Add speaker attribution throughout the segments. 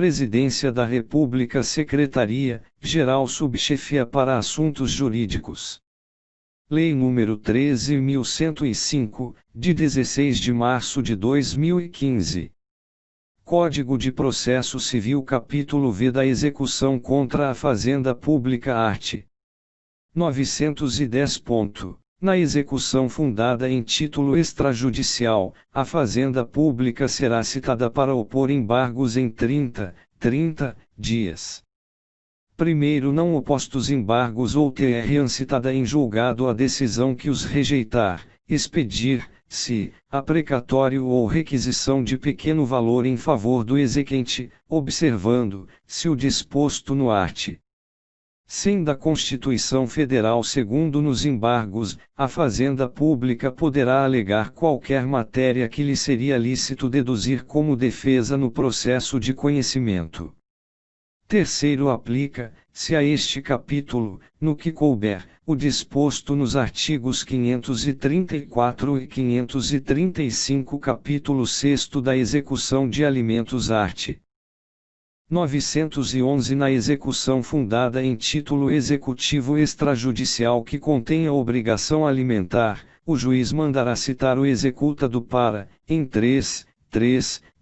Speaker 1: Presidência da República, Secretaria-Geral Subchefia para Assuntos Jurídicos. Lei nº 13.105, de 16 de março de 2015. Código de Processo Civil, Capítulo V da Execução contra a Fazenda Pública, art. 910. Na execução fundada em título extrajudicial, a Fazenda Pública será citada para opor embargos em 30 dias. Primeiro, não opostos embargos ou ter citada em julgado a decisão que os rejeitar, expedir-se, a precatório ou requisição de pequeno valor em favor do exequente, observando-se o disposto no art. 100 da Constituição Federal. Segundo, nos embargos, a Fazenda Pública poderá alegar qualquer matéria que lhe seria lícito deduzir como defesa no processo de conhecimento. Terceiro, aplica-se a este capítulo, no que couber, o disposto nos artigos 534 e 535, capítulo 6º da Execução de Alimentos, art. 911. Na execução fundada em título executivo extrajudicial que contenha obrigação alimentar, o juiz mandará citar o executado para, em 3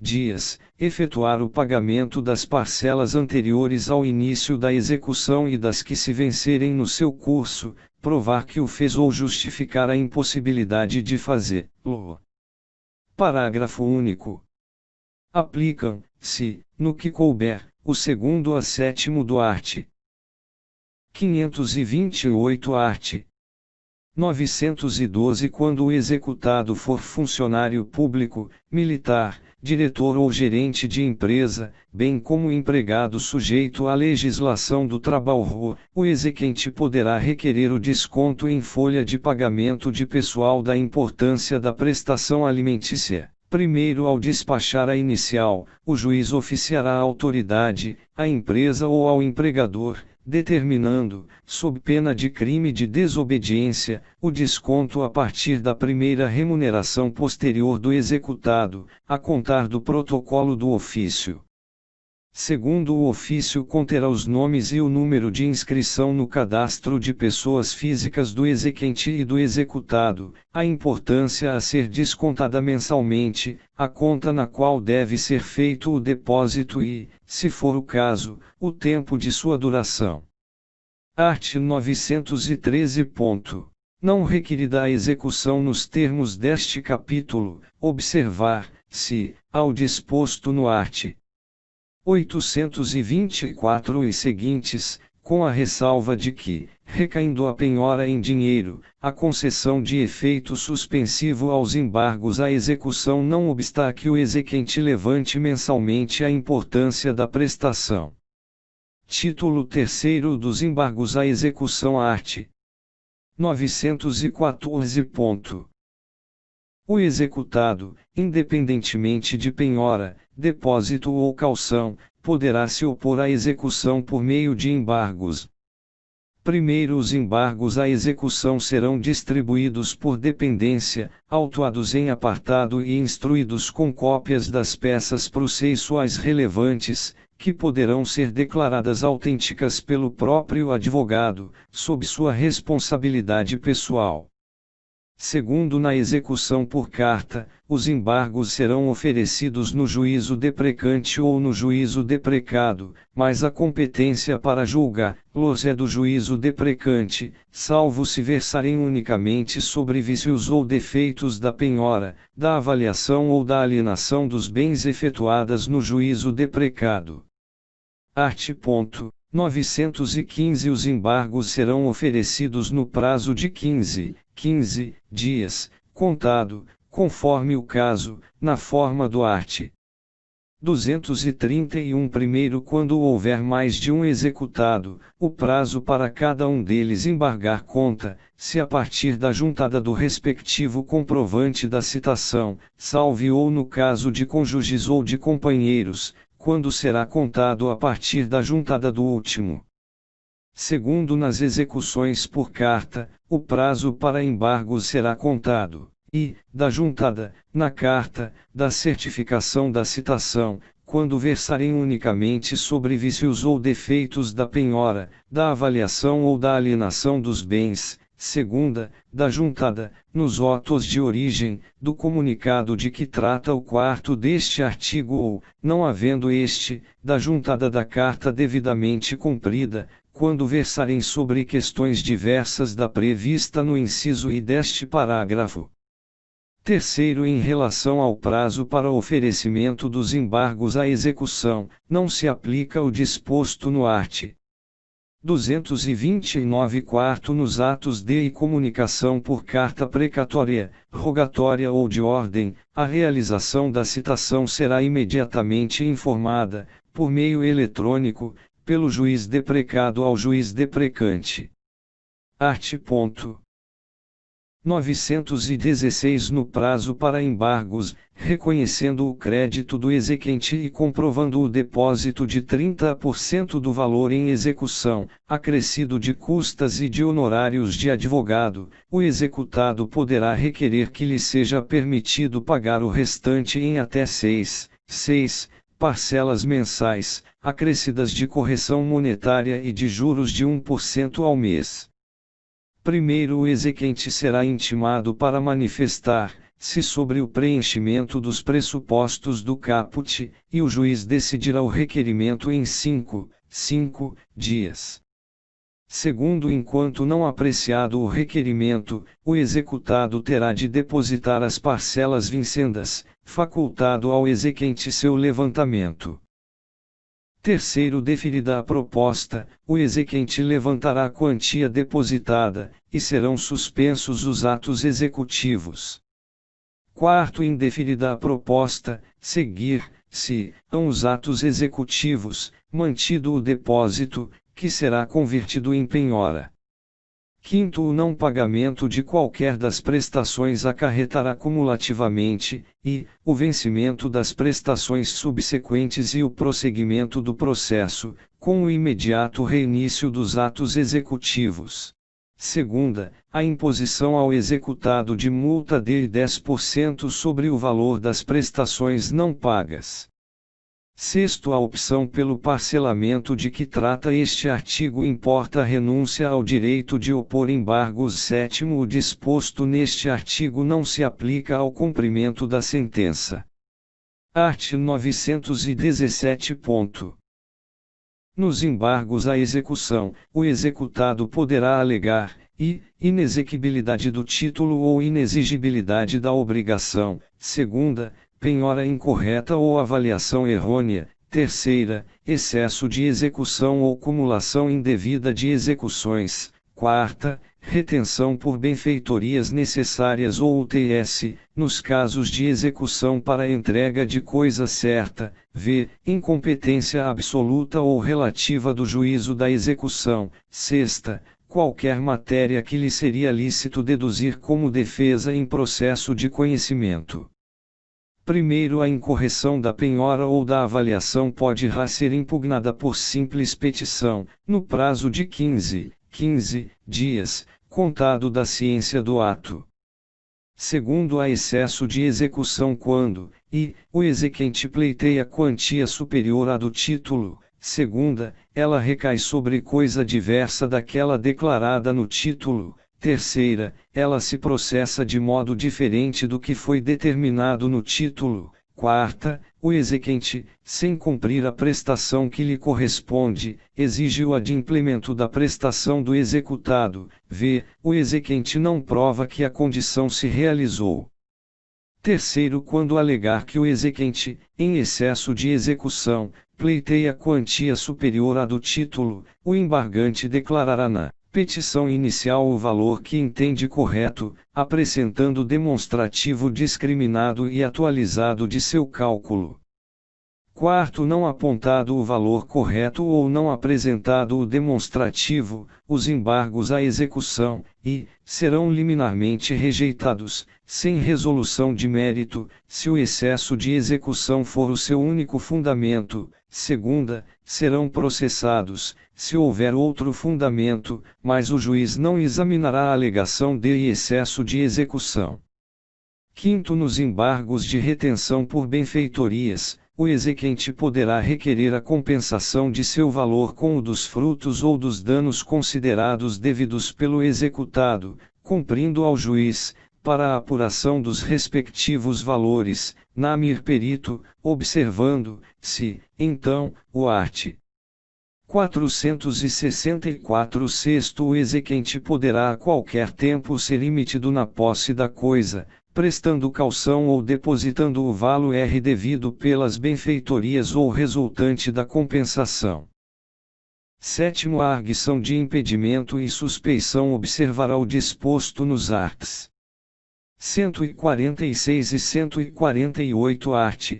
Speaker 1: dias, efetuar o pagamento das parcelas anteriores ao início da execução e das que se vencerem no seu curso, provar que o fez ou justificar a impossibilidade de fazê-lo. Parágrafo único. Aplicam-se, no que couber, o 2º a 7º do art. 528, art. 912, quando o executado for funcionário público, militar, diretor ou gerente de empresa, bem como empregado sujeito à legislação do trabalho, o exequente poderá requerer o desconto em folha de pagamento de pessoal da importância da prestação alimentícia. Primeiro, ao despachar a inicial, o juiz oficiará à autoridade, à empresa ou ao empregador, determinando, sob pena de crime de desobediência, o desconto a partir da primeira remuneração posterior do executado, a contar do protocolo do ofício. Segundo, o ofício conterá os nomes e o número de inscrição no cadastro de pessoas físicas do exequente e do executado, a importância a ser descontada mensalmente, a conta na qual deve ser feito o depósito e, se for o caso, o tempo de sua duração. Art. 913. Não requerida a execução nos termos deste capítulo, observar-se, ao disposto no art. 824 e seguintes, com a ressalva de que, recaindo a penhora em dinheiro, a concessão de efeito suspensivo aos embargos à execução não obsta que o exequente levante mensalmente a importância da prestação. Título 3º dos embargos à execução, art. 914. O executado, independentemente de penhora, depósito ou caução, poderá se opor à execução por meio de embargos. Primeiro, os embargos à execução serão distribuídos por dependência, autuados em apartado e instruídos com cópias das peças processuais relevantes, que poderão ser declaradas autênticas pelo próprio advogado, sob sua responsabilidade pessoal. Segundo, na execução por carta, os embargos serão oferecidos no juízo deprecante ou no juízo deprecado, mas a competência para julgá-los é do juízo deprecante, salvo se versarem unicamente sobre vícios ou defeitos da penhora, da avaliação ou da alienação dos bens efetuadas no juízo deprecado. Art. 915. Os embargos serão oferecidos no prazo de 15 dias, contado, conforme o caso, na forma do art. 231. Primeiro, quando houver mais de um executado, o prazo para cada um deles embargar conta-se a partir da juntada do respectivo comprovante da citação, salve ou no caso de cônjuges ou de companheiros, quando será contado a partir da juntada do último. Segundo, nas execuções por carta, o prazo para embargos será contado, e, da juntada, na carta, da certificação da citação, quando versarem unicamente sobre vícios ou defeitos da penhora, da avaliação ou da alienação dos bens. Segunda, da juntada, nos autos de origem, do comunicado de que trata o quarto deste artigo ou, não havendo este, da juntada da carta devidamente cumprida, quando versarem sobre questões diversas da prevista no inciso I deste parágrafo. Terceiro, em relação ao prazo para oferecimento dos embargos à execução, não se aplica o disposto no art. 229 quarto nos atos de comunicação por carta precatória, rogatória ou de ordem, a realização da citação será imediatamente informada, por meio eletrônico, pelo juiz deprecado ao juiz deprecante. Art. 916 no prazo para embargos, reconhecendo o crédito do exequente e comprovando o depósito de 30% do valor em execução, acrescido de custas e de honorários de advogado, o executado poderá requerer que lhe seja permitido pagar o restante em até 6 parcelas mensais, acrescidas de correção monetária e de juros de 1% ao mês. Primeiro, o exequente será intimado para manifestar, se sobre o preenchimento dos pressupostos do caput, e o juiz decidirá o requerimento em 5 dias. Segundo, enquanto não apreciado o requerimento, o executado terá de depositar as parcelas vincendas, facultado ao exequente seu levantamento. Terceiro, deferida a proposta, o exequente levantará a quantia depositada, e serão suspensos os atos executivos. Quarto, indeferida a proposta, seguir-se os atos executivos, mantido o depósito, que será convertido em penhora. Quinto, o não pagamento de qualquer das prestações acarretará cumulativamente, e, o vencimento das prestações subsequentes e o prosseguimento do processo, com o imediato reinício dos atos executivos. Segunda, a imposição ao executado de multa de 10% sobre o valor das prestações não pagas. Sexto, a opção pelo parcelamento de que trata este artigo importa a renúncia ao direito de opor embargos. Sétimo, o disposto neste artigo não se aplica ao cumprimento da sentença. Art. 917. Nos embargos à execução, o executado poderá alegar inexequibilidade do título ou inexigibilidade da obrigação. Segunda, penhora incorreta ou avaliação errônea. Terceira, excesso de execução ou cumulação indevida de execuções. Quarta, retenção por benfeitorias necessárias ou UTS, nos casos de execução para entrega de coisa certa. V. Incompetência absoluta ou relativa do juízo da execução. Sexta, qualquer matéria que lhe seria lícito deduzir como defesa em processo de conhecimento. Primeiro, a incorreção da penhora ou da avaliação pode ser impugnada por simples petição, no prazo de 15 dias, contado da ciência do ato. Segundo, há excesso de execução quando, o exequente pleiteia quantia superior à do título. Segunda, ela recai sobre coisa diversa daquela declarada no título. Terceira, ela se processa de modo diferente do que foi determinado no título. Quarta, o exequente, sem cumprir a prestação que lhe corresponde, exige o adimplemento da prestação do executado. V. O exequente não prova que a condição se realizou. Terceiro, quando alegar que o exequente, em excesso de execução, pleiteia quantia superior à do título, o embargante declarará na petição inicial o valor que entende correto, apresentando demonstrativo discriminado e atualizado de seu cálculo. Quarto, não apontado o valor correto ou não apresentado o demonstrativo, os embargos à execução, serão liminarmente rejeitados, sem resolução de mérito, se o excesso de execução for o seu único fundamento. Segunda, serão processados, se houver outro fundamento, mas o juiz não examinará a alegação de excesso de execução. Quinto, nos embargos de retenção por benfeitorias, o exequente poderá requerer a compensação de seu valor com o dos frutos ou dos danos considerados devidos pelo executado, cumprindo ao juiz, para a apuração dos respectivos valores, namir perito, observando, se, então, o art. 464 sexto o exequente poderá a qualquer tempo ser imitido na posse da coisa, prestando caução ou depositando o valor devido pelas benfeitorias ou resultante da compensação. Sétimo, a arguição de impedimento e suspeição observará o disposto nos arts. 146 e 148 art.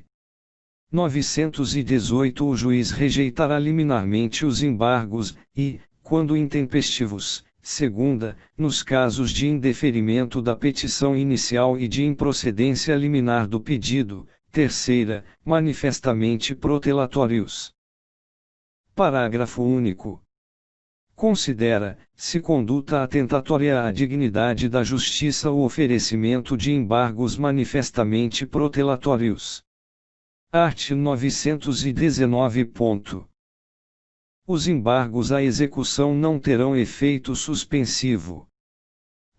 Speaker 1: 918 o juiz rejeitará liminarmente os embargos, e, quando intempestivos, segunda, nos casos de indeferimento da petição inicial e de improcedência liminar do pedido, terceira, manifestamente protelatórios. Parágrafo único. Considera, se conduta atentatória à dignidade da justiça o oferecimento de embargos manifestamente protelatórios. Art. 919. Os embargos à execução não terão efeito suspensivo.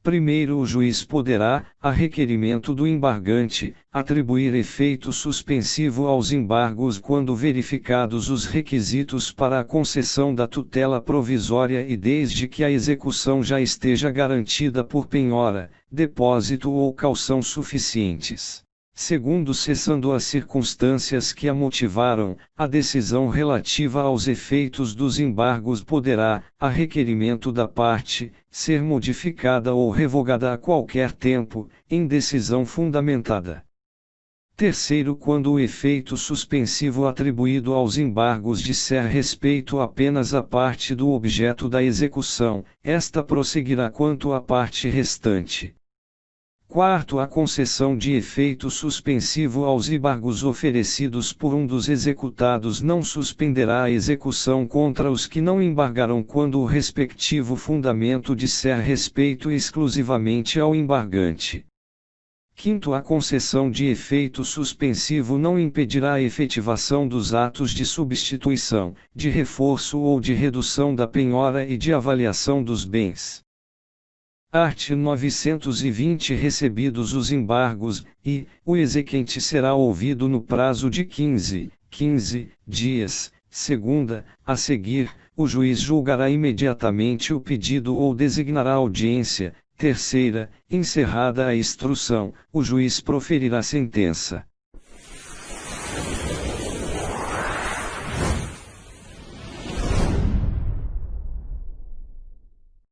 Speaker 1: Primeiro, o juiz poderá, a requerimento do embargante, atribuir efeito suspensivo aos embargos quando verificados os requisitos para a concessão da tutela provisória e desde que a execução já esteja garantida por penhora, depósito ou caução suficientes. Segundo, cessando as circunstâncias que a motivaram, a decisão relativa aos efeitos dos embargos poderá, a requerimento da parte, ser modificada ou revogada a qualquer tempo, em decisão fundamentada. Terceiro, quando o efeito suspensivo atribuído aos embargos disser respeito apenas à parte do objeto da execução, esta prosseguirá quanto à parte restante. Quarto, a concessão de efeito suspensivo aos embargos oferecidos por um dos executados não suspenderá a execução contra os que não embargaram quando o respectivo fundamento disser respeito exclusivamente ao embargante. Quinto, a concessão de efeito suspensivo não impedirá a efetivação dos atos de substituição, de reforço ou de redução da penhora e de avaliação dos bens. Art. 920 recebidos os embargos, e, o exequente será ouvido no prazo de 15 dias, segunda, a seguir, o juiz julgará imediatamente o pedido ou designará audiência, terceira, encerrada a instrução, o juiz proferirá sentença.